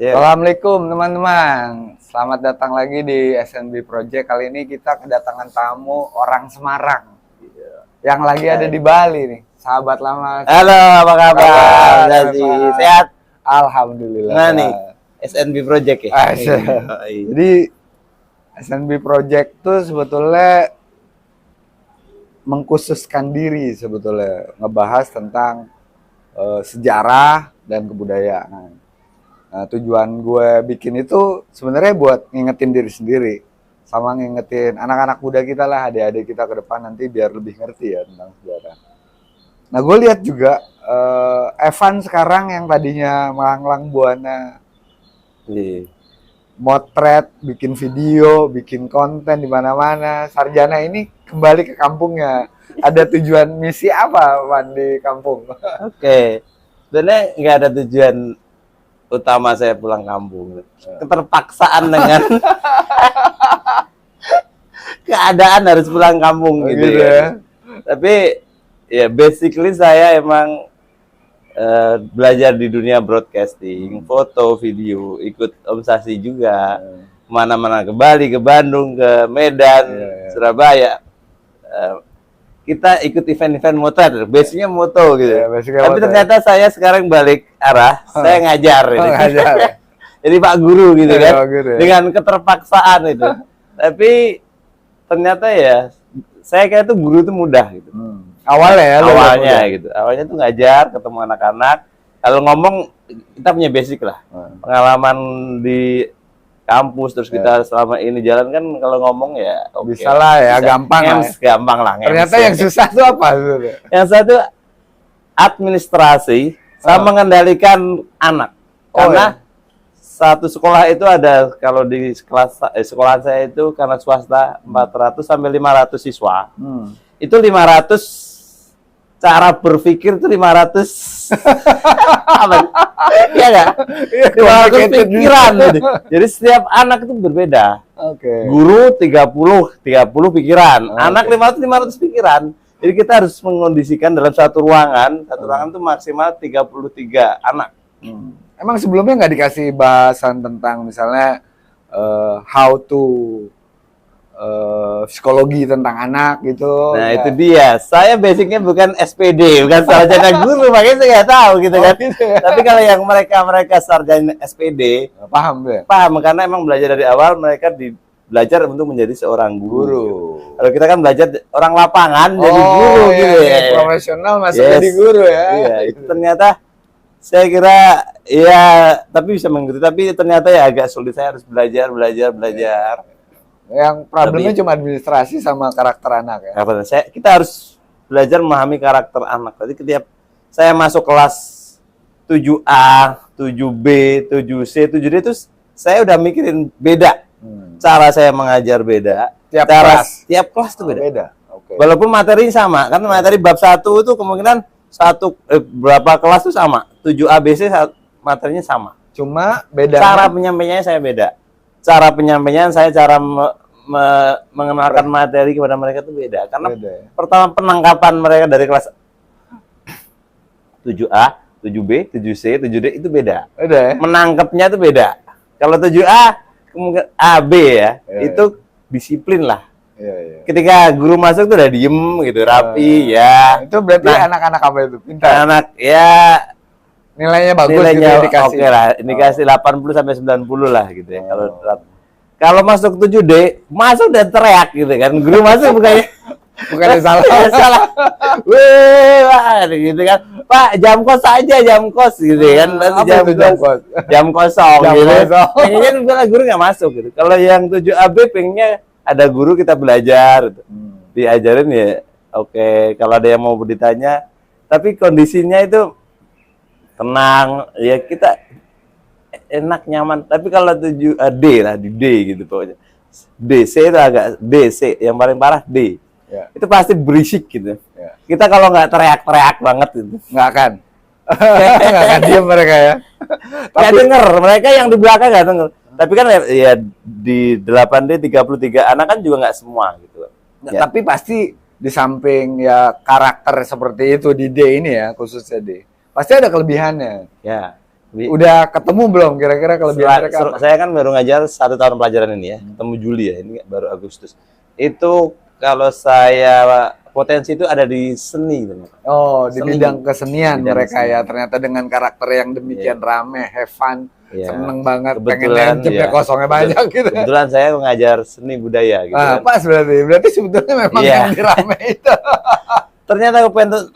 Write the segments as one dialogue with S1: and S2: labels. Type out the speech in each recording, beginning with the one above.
S1: Assalamualaikum teman-teman. Selamat datang lagi di SNB Project. Kali ini kita kedatangan tamu orang Semarang yang lagi ada di Bali nih. Sahabat lama.
S2: Halo, apa kabar? Sehat?
S1: Alhamdulillah.
S2: Nah nih, SNB Project ya?
S1: Jadi SNB Project tuh sebetulnya mengkhususkan diri sebetulnya. Ngebahas tentang sejarah dan kebudayaan. Nah, tujuan gue bikin itu sebenarnya buat ngingetin diri sendiri, sama ngingetin anak-anak muda kita lah, adik-adik kita ke depan nanti biar lebih ngerti ya tentang sejarah. Nah, gue lihat juga Evan sekarang yang tadinya melanglang buana, motret, bikin video, bikin konten di mana-mana. Sarjana ini kembali ke kampungnya. Ada tujuan misi apa, Van, di kampung?
S2: Oke, sebenarnya nggak ada tujuan utama saya pulang kampung. Keterpaksaan dengan keadaan harus pulang kampung gitu ya. Tapi ya basically saya emang belajar di dunia broadcasting, foto, video, ikut obsesi juga. Mana-mana ke Bali, ke Bandung, ke Medan, Surabaya. Kita ikut event-event motor, basicnya moto gitu. Tapi ternyata saya sekarang balik arah, saya ngajar.
S1: Ngajar.
S2: Jadi Pak Guru gitu kan, dengan keterpaksaan itu. Tapi ternyata ya, saya kira tuh guru itu mudah gitu. Awalnya gitu. Awalnya tuh ngajar, ketemu anak-anak. Kalau ngomong kita punya basic lah, pengalaman di kampus, terus kita selama ini jalan kan, kalau ngomong ya
S1: bisa lah ya,
S2: gampang lah.
S1: Ternyata yang susah tuh apa?
S2: Yang satu administrasi sama mengendalikan anak. Karena satu sekolah itu ada, kalau di sekolah saya itu karena swasta 400 sampai 500 siswa. Itu 500 cara berpikir itu 500 apa? Iya enggak? 500 pikiran gitu. Jadi setiap anak itu berbeda. Guru 30 pikiran, anak 500 pikiran. Jadi kita harus mengondisikan dalam satu ruangan itu maksimal 33 anak.
S1: Emang sebelumnya nggak dikasih bahasan tentang misalnya how to psikologi tentang anak gitu?
S2: Nah itu dia, saya basicnya bukan SPD, bukan sarjana guru, makanya saya nggak tahu gitu kan. Tapi kalau yang mereka sarjana SPD
S1: paham ya?
S2: Paham, karena emang belajar dari awal mereka belajar untuk menjadi seorang guru. Kalau kita kan belajar orang lapangan jadi guru gitu ya.
S1: Profesional masuk jadi guru ya.
S2: Iya, itu ternyata saya kira ya, tapi bisa mengerti, tapi ternyata ya agak sulit, saya harus belajar.
S1: Yang problemnya cuma administrasi sama karakter anak ya.
S2: Kita harus belajar memahami karakter anak. Jadi ketika saya masuk kelas 7A, 7B, 7C, 7D itu saya udah mikirin beda. Cara saya mengajar beda. Tiap kelas itu beda. Walaupun materi sama, kan materi bab 1 itu kemungkinan berapa kelas itu sama. 7A, B, C materinya sama.
S1: Cuma beda.
S2: Cara penyampaiannya saya beda. Cara penyampaian saya, cara mengenalkan materi kepada mereka itu beda. Karena pertama penangkapan mereka dari kelas 7A, 7B, 7C, 7D itu beda. Menangkapnya itu beda. Kalau 7A, kemungkinan A, B ya, itu disiplin lah. Ketika guru masuk tuh udah diem gitu, rapi ya.
S1: Itu berarti anak-anak apa itu? Pintar.
S2: Anak ya
S1: nilainya bagus,
S2: nilainya gitu, oke lah, dikasih 80 sampai 90 lah gitu ya. Kalau masuk 7D, masuk dan teriak gitu kan. Guru masuk bukannya salah. Weh, gitu kan. Pak, jam kos gitu kan. Jam kosong gitu. Pengennya guru nggak masuk gitu. Kalau yang 7AB pengennya ada guru, kita belajar gitu. Diajarin ya. Oke, kalau ada yang mau ditanya, tapi kondisinya itu tenang, ya kita enak, nyaman. Tapi kalau 7D lah, di D gitu pokoknya. DC itu agak DC, yang paling parah D. Itu pasti berisik gitu. Kita kalau nggak teriak-teriak banget gitu, nggak akan
S1: diam mereka ya.
S2: Nggak denger, mereka yang di belakang nggak denger. Tapi kan ya di 8D 33 anak kan juga nggak semua gitu.
S1: Tapi pasti di samping karakter seperti itu di D ini ya, khususnya D, pasti ada kelebihannya.
S2: Ya.
S1: Udah ketemu belum kira-kira kelebihan mereka apa?
S2: Saya kan baru ngajar 1 tahun pelajaran ini ya, ketemu Juli ya, ini baru Agustus. Itu kalau saya potensi itu ada di seni.
S1: Oh, di
S2: Seni.
S1: bidang kesenian
S2: Bidang
S1: mereka
S2: seni.
S1: ya. Ternyata dengan karakter yang demikian rame, have fun,
S2: Iya.
S1: seneng banget, pengen
S2: Kebetulan,
S1: jamnya
S2: iya.
S1: kosongnya banyak gitu.
S2: Kebetulan saya mengajar seni budaya gitu
S1: Ah,
S2: kan.
S1: pas berarti sebetulnya memang
S2: Iya.
S1: yang dirame itu.
S2: Ternyata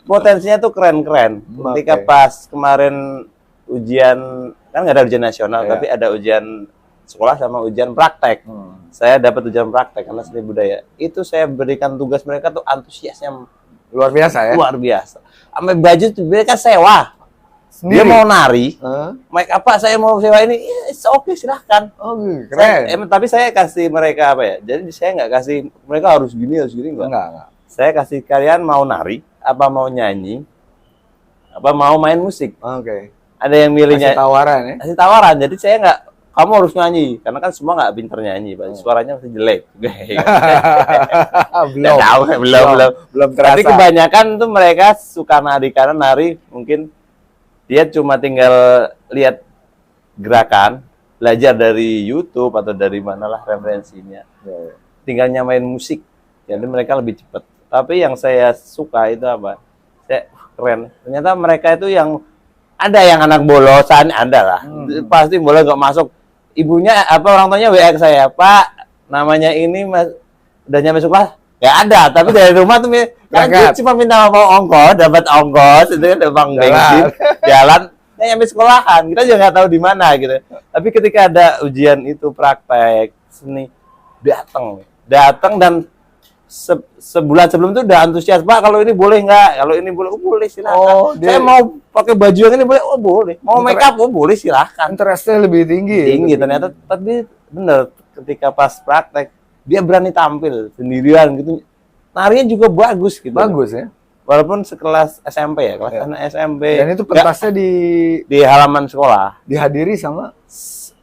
S2: potensinya tuh keren-keren. Ketika
S1: Oke.
S2: pas kemarin ujian, kan nggak ada ujian nasional,
S1: Iya.
S2: tapi ada ujian sekolah sama ujian praktek. Saya dapat ujian praktek karena seni budaya. Itu saya berikan tugas mereka tuh antusiasnya
S1: Luar biasa ya.
S2: luar biasa. Sampai baju tuh mereka sewa. Dia
S1: Sendiri?
S2: mau nari,
S1: Hah?
S2: make up Pak, saya mau sewa ini, ya, oke silahkan.
S1: Oh, keren.
S2: Tapi saya kasih mereka apa ya? Jadi saya nggak kasih mereka harus gini enggak.
S1: Enggak.
S2: Saya kasih kalian mau nari, apa mau nyanyi, apa mau main musik.
S1: Oke.
S2: Ada yang milihnya
S1: Kasih tawaran ya.
S2: kasih tawaran. Jadi saya nggak, kamu harus nyanyi, karena kan semua nggak pinter nyanyi, Pak. Suaranya masih jelek.
S1: belum.
S2: Nggak tahu, belum.
S1: Belum
S2: Tapi
S1: terasa.
S2: kebanyakan tuh mereka suka nari karena nari mungkin dia cuma tinggal lihat gerakan, belajar dari YouTube atau dari manalah referensinya.
S1: Ya.
S2: Tinggal nyamain musik, jadi mereka lebih cepat. Tapi yang saya suka itu apa? Saya keren. Ternyata mereka itu yang ada yang anak bolosan, ada lah. Pasti boleh nggak masuk. Ibunya apa orang tuanya WA ke saya, Pak, namanya ini mas, udah nyampe sekolah? Ya ada, tapi dari rumah tuh kan dia
S1: Berangkat.
S2: cuma minta mau ongkos, dapat ongkos, itu kan uang bensin, jalan, nyampe sekolahan. Kita juga nggak tahu di mana gitu. Tapi ketika ada ujian itu praktek seni, datang dan sebulan sebelum itu udah antusias, Pak, kalau ini boleh nggak? Kalau ini boleh, oh, boleh silakan.
S1: Oh,
S2: Saya mau pakai baju yang ini boleh, oh boleh. Mau make up, oh boleh silakan.
S1: Interestnya lebih tinggi.
S2: Tinggi ternyata, tapi bener ketika pas praktek dia berani tampil sendirian gitu. Narinya juga bagus gitu.
S1: Bagus ya.
S2: Walaupun sekelas SMP ya, kelas
S1: Ya.
S2: anak SMP.
S1: Dan itu pentasnya
S2: di halaman sekolah.
S1: dihadiri sama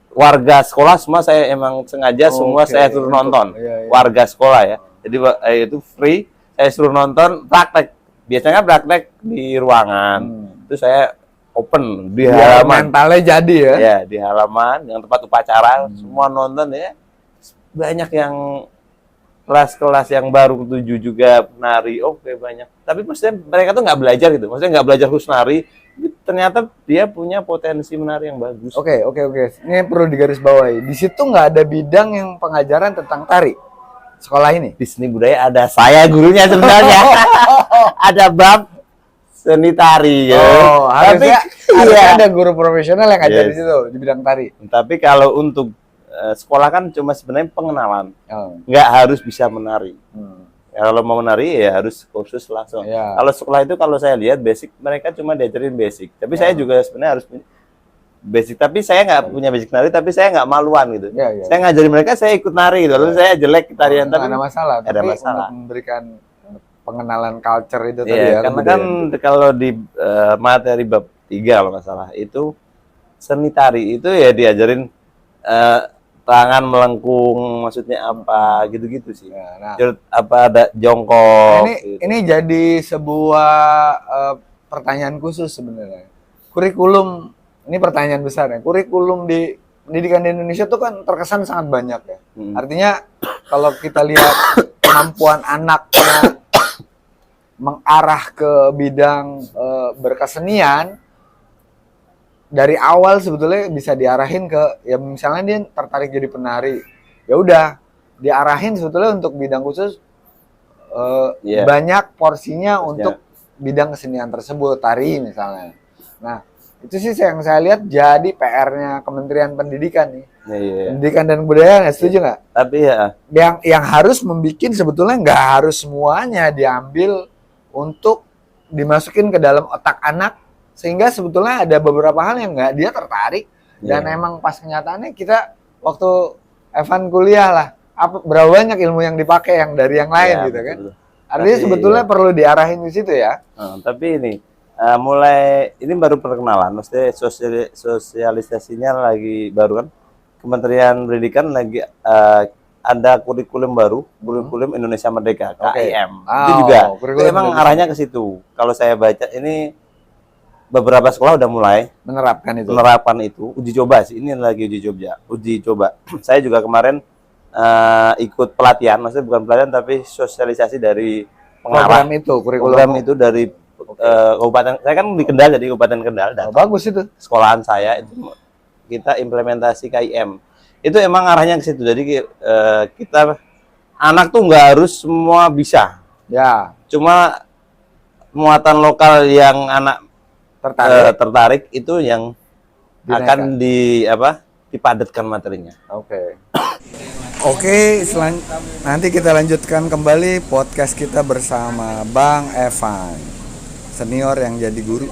S2: Warga sekolah semua saya emang sengaja semua
S1: Oke.
S2: saya suruh nonton.
S1: Iya, iya.
S2: Warga sekolah ya. Jadi itu free, saya suruh nonton praktek. Biasanya praktek di ruangan. Itu saya open di
S1: biar
S2: halaman.
S1: mentalnya jadi ya.
S2: Ya, di halaman yang tempat upacara semua nonton ya. Banyak yang kelas-kelas yang baru 7 juga nari. Oke, banyak. Tapi maksudnya mereka tuh nggak belajar gitu. Maksudnya nggak belajar khusus nari. Ternyata dia punya potensi menari yang bagus.
S1: Oke. Ini perlu digarisbawahi. Di situ nggak ada bidang yang pengajaran tentang tari sekolah ini.
S2: Di seni budaya ada saya gurunya sebenarnya. Ada bab seni tari ya.
S1: Oh, harusnya
S2: iya.
S1: ada guru profesional yang ngajar
S2: Yes.
S1: di situ di bidang tari.
S2: Tapi kalau untuk sekolah kan cuma sebenarnya pengenalan.
S1: Oh.
S2: Nggak harus bisa menari. Kalau mau menari ya harus kursus langsung.
S1: Ya.
S2: Kalau sekolah itu kalau saya lihat basic mereka cuma diajarin basic. Tapi saya juga sebenarnya harus punya basic. Tapi saya nggak punya basic nari. Tapi saya nggak maluan gitu.
S1: Ya.
S2: Saya ngajarin mereka, saya ikut nari gitu. Lalu saya jelek tarian
S1: Nggak
S2: tapi
S1: ada masalah.
S2: ada
S1: Tapi
S2: masalah.
S1: untuk memberikan pengenalan culture itu tadi
S2: Iya,
S1: ya.
S2: karena
S1: kebudayaan
S2: kan
S1: itu.
S2: kalau di materi bab 3 kalau nggak salah itu seni tari itu ya diajarin tangan melengkung, maksudnya apa gitu-gitu sih.
S1: Ya, nah,
S2: Apa ada jongkok. gitu.
S1: ini jadi sebuah pertanyaan khusus sebenarnya. Kurikulum, ini pertanyaan besar ya. Kurikulum di pendidikan di Indonesia tuh kan terkesan sangat banyak ya. Artinya kalau kita lihat kemampuan anaknya mengarah ke bidang berkesenian, dari awal sebetulnya bisa diarahin ke, ya misalnya dia tertarik jadi penari, ya udah diarahin sebetulnya untuk bidang khusus
S2: Iya.
S1: banyak porsinya
S2: Porsinya.
S1: untuk bidang kesenian tersebut, tari misalnya. Nah itu sih yang saya lihat jadi PR-nya Kementerian Pendidikan nih.
S2: Iya.
S1: Pendidikan dan Kebudayaan, setuju nggak?
S2: Tapi ya
S1: Yang harus membikin sebetulnya nggak harus semuanya diambil untuk dimasukin ke dalam otak anak, sehingga sebetulnya ada beberapa hal yang nggak dia tertarik. Dan
S2: Iya.
S1: emang pas kenyataannya kita waktu Evan kuliah lah, berapa banyak ilmu yang dipakai yang dari yang lain
S2: ya,
S1: gitu kan.
S2: betul.
S1: Artinya
S2: Tapi,
S1: sebetulnya perlu diarahin di situ ya.
S2: Tapi ini mulai ini baru perkenalan, maksudnya sosialisasinya lagi baru kan. Kementerian Pendidikan lagi ada kurikulum baru, kurikulum Indonesia Merdeka, KIM. Itu juga. Itu
S1: kurikulum
S2: emang
S1: Indonesia.
S2: arahnya ke situ. Kalau saya baca ini beberapa sekolah udah mulai
S1: Menerapkan itu.
S2: penerapan itu, uji coba sih. Ini lagi uji coba. Saya juga kemarin ikut pelatihan, maksudnya bukan pelatihan tapi sosialisasi dari pengarah
S1: Program itu, kurikulum.
S2: program itu dari kabupaten. Saya kan di Kendal, jadi Kabupaten Kendal.
S1: Oh, bagus itu.
S2: Sekolahan saya itu kita implementasi KIM. Itu emang arahnya ke situ. Jadi kita anak tuh nggak harus semua bisa.
S1: Ya,
S2: Cuma muatan lokal yang anak tertarik itu yang akan dipadatkan materinya.
S1: Oke. Oke, nanti kita lanjutkan kembali podcast kita bersama Bang Evan, senior yang jadi guru.